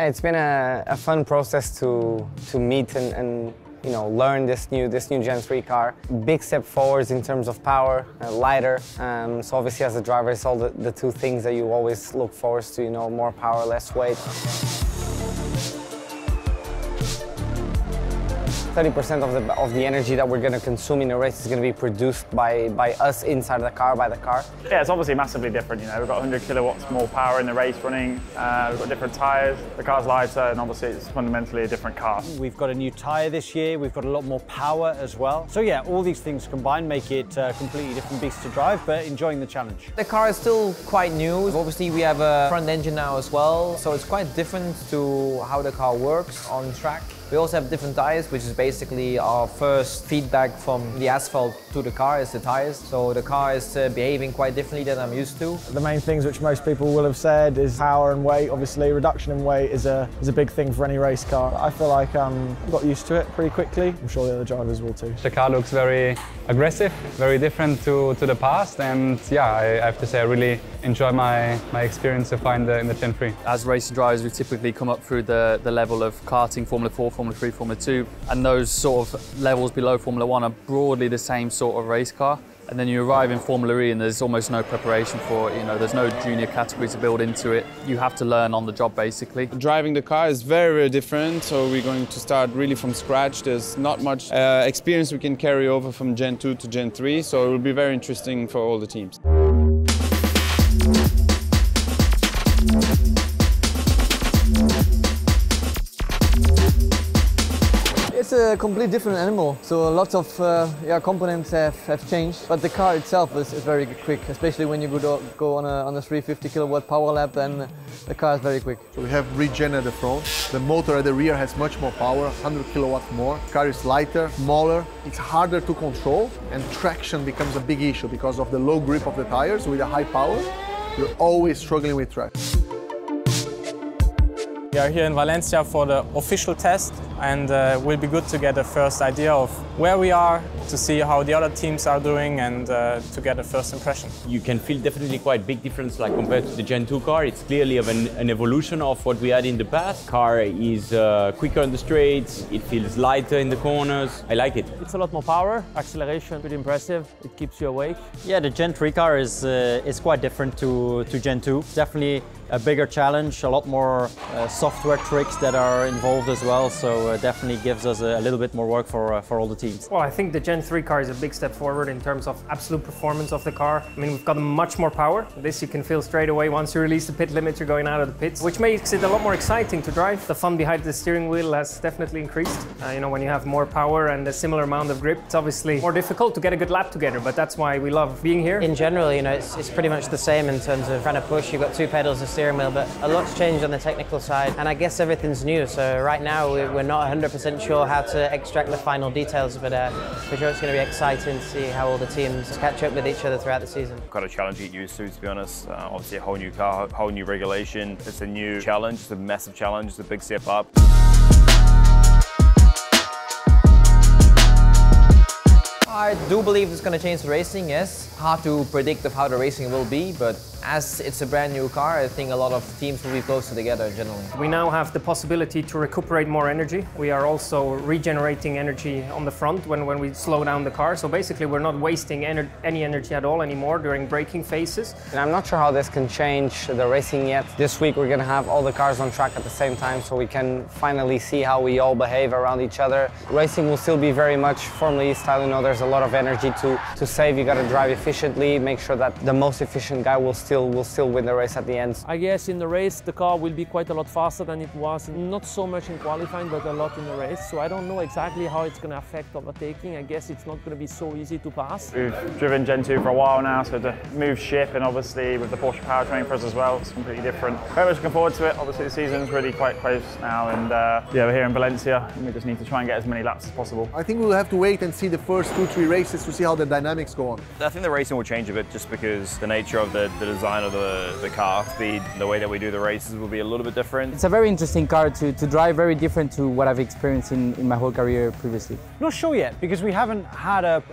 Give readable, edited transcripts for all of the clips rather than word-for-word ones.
Yeah, it's been a fun process to meet and you know, learn this new Gen 3 car. Big step forwards in terms of power, lighter. So obviously as a driver, it's all the two things that you always look forward to, you know, more power, less weight. 30% of the energy that we're going to consume in a race is going to be produced by us inside the car, by the car. Yeah, it's obviously massively different. You know, we've got 100 kilowatts more power in the race running. We've got different tyres. The car's lighter, and obviously it's fundamentally a different car. We've got a new tyre this year. We've got a lot more power as well. So yeah, all these things combined make it a completely different beast to drive, but enjoying the challenge. The car is still quite new. Obviously, we have a front engine now as well, so it's quite different to how the car works on track. We also have different tyres, which is basically our first feedback from the asphalt to the car is the tyres. So the car is behaving quite differently than I'm used to. The main things which most people will have said is power and weight. Obviously, reduction in weight is a big thing for any race car. I feel like I got used to it pretty quickly. I'm sure the other drivers will too. The car looks very aggressive, very different to the past, and yeah, I have to say I really enjoy my experience so far in the Gen 3. As racing drivers, we typically come up through the level of karting, Formula 4, Formula 3, Formula 2, and those sort of levels below Formula 1 are broadly the same sort of race car. And then you arrive in Formula E and there's almost no preparation for it. You know, there's no junior category to build into it. You have to learn on the job, basically. Driving the car is very, very different, so we're going to start really from scratch. There's not much experience we can carry over from Gen 2 to Gen 3, so it will be very interesting for all the teams. It's a completely different animal, so lots of components have changed, but the car itself is very quick, especially when you go on a 350 kilowatt power lap, then the car is very quick. So we have regen at the front, the motor at the rear has much more power, 100 kilowatts more, the car is lighter, smaller, it's harder to control, and traction becomes a big issue because of the low grip of the tires. With a high power, you're always struggling with traction. We are here in Valencia for the official test, and it will be good to get a first idea of where we are, to see how the other teams are doing, and to get a first impression. You can feel definitely quite big difference like compared to the Gen 2 car. It's clearly an evolution of what we had in the past. Car is quicker on the straights, it feels lighter in the corners. I like it. It's a lot more power, acceleration, pretty impressive. It keeps you awake. Yeah, the Gen 3 car is quite different to Gen 2. It's definitely a bigger challenge, a lot more software tricks that are involved as well, so definitely gives us a little bit more work for all the teams. Well, I think the Gen 3 car is a big step forward in terms of absolute performance of the car. I mean, we've got much more power. This you can feel straight away once you release the pit limit, you're going out of the pits, which makes it a lot more exciting to drive. The fun behind the steering wheel has definitely increased. You know, when you have more power and a similar amount of grip, it's obviously more difficult to get a good lap together, but that's why we love being here. In general, you know, it's pretty much the same in terms of trying to push. You've got two pedals, a steering wheel, but a lot's changed on the technical side, and I guess everything's new. So right now we're not 100% sure how to extract the final details, but for sure it's going to be exciting to see how all the teams catch up with each other throughout the season. Quite a challenge to get used to be honest. Obviously a whole new car, whole new regulation. It's a new challenge, it's a massive challenge, it's a big step up. I do believe it's going to change the racing, yes. Hard to predict of how the racing will be, but as it's a brand new car, I think a lot of teams will be closer together generally. We now have the possibility to recuperate more energy. We are also regenerating energy on the front when we slow down the car. So basically we're not wasting any energy at all anymore during braking phases. And I'm not sure how this can change the racing yet. This week we're going to have all the cars on track at the same time, so we can finally see how we all behave around each other. Racing will still be very much Formula E style. You know, there's a lot of energy to save. You got to drive efficiently, make sure that the most efficient guy will still win the race at the end. I guess in the race the car will be quite a lot faster than it was, not so much in qualifying but a lot in the race, so I don't know exactly how it's going to affect overtaking. I guess it's not going to be so easy to pass. We've driven Gen 2 for a while now, so to move ship, and obviously with the Porsche powertrain for us as well, it's completely different. Very much looking forward to it. Obviously the season's really quite close now, and yeah, we're here in Valencia and we just need to try and get as many laps as possible. I think we'll have to wait and see the first 2-3 races to see how the dynamics go on. I think the racing will change a bit just because the nature of the design of the car, speed, the way that we do the races will be a little bit different. It's a very interesting car to drive, very different to what I've experienced in my whole career previously. Not sure yet, because we haven't had a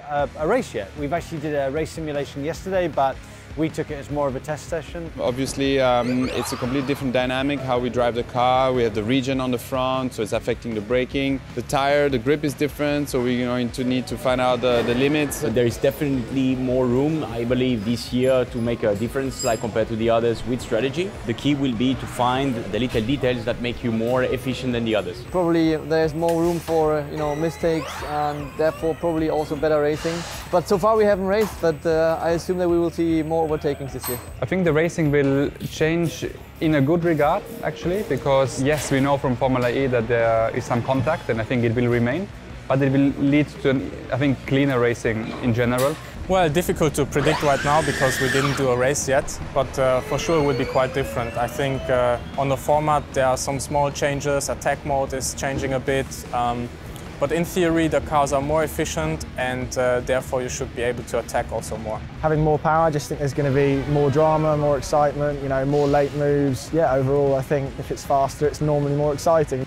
race yet. We've actually did a race simulation yesterday, but We took it as more of a test session. Obviously, it's a completely different dynamic, how we drive the car. We have the regen on the front, so it's affecting the braking. The tire, the grip is different, so we're going to need to find out the limits. There is definitely more room, I believe, this year to make a difference like compared to the others with strategy. The key will be to find the little details that make you more efficient than the others. Probably there's more room for mistakes and therefore probably also better racing. But so far we haven't raced, but I assume that we will see more overtakings this year. I think the racing will change in a good regard, actually, because yes, we know from Formula E that there is some contact, and I think it will remain, but it will lead to, I think, cleaner racing in general. Well, difficult to predict right now because we didn't do a race yet, but for sure it will be quite different. I think on the format there are some small changes, attack mode is changing a bit, but in theory the cars are more efficient and therefore you should be able to attack also more. Having more power, I just think there's going to be more drama, more excitement, more late moves. Yeah, overall I think if it's faster it's normally more exciting.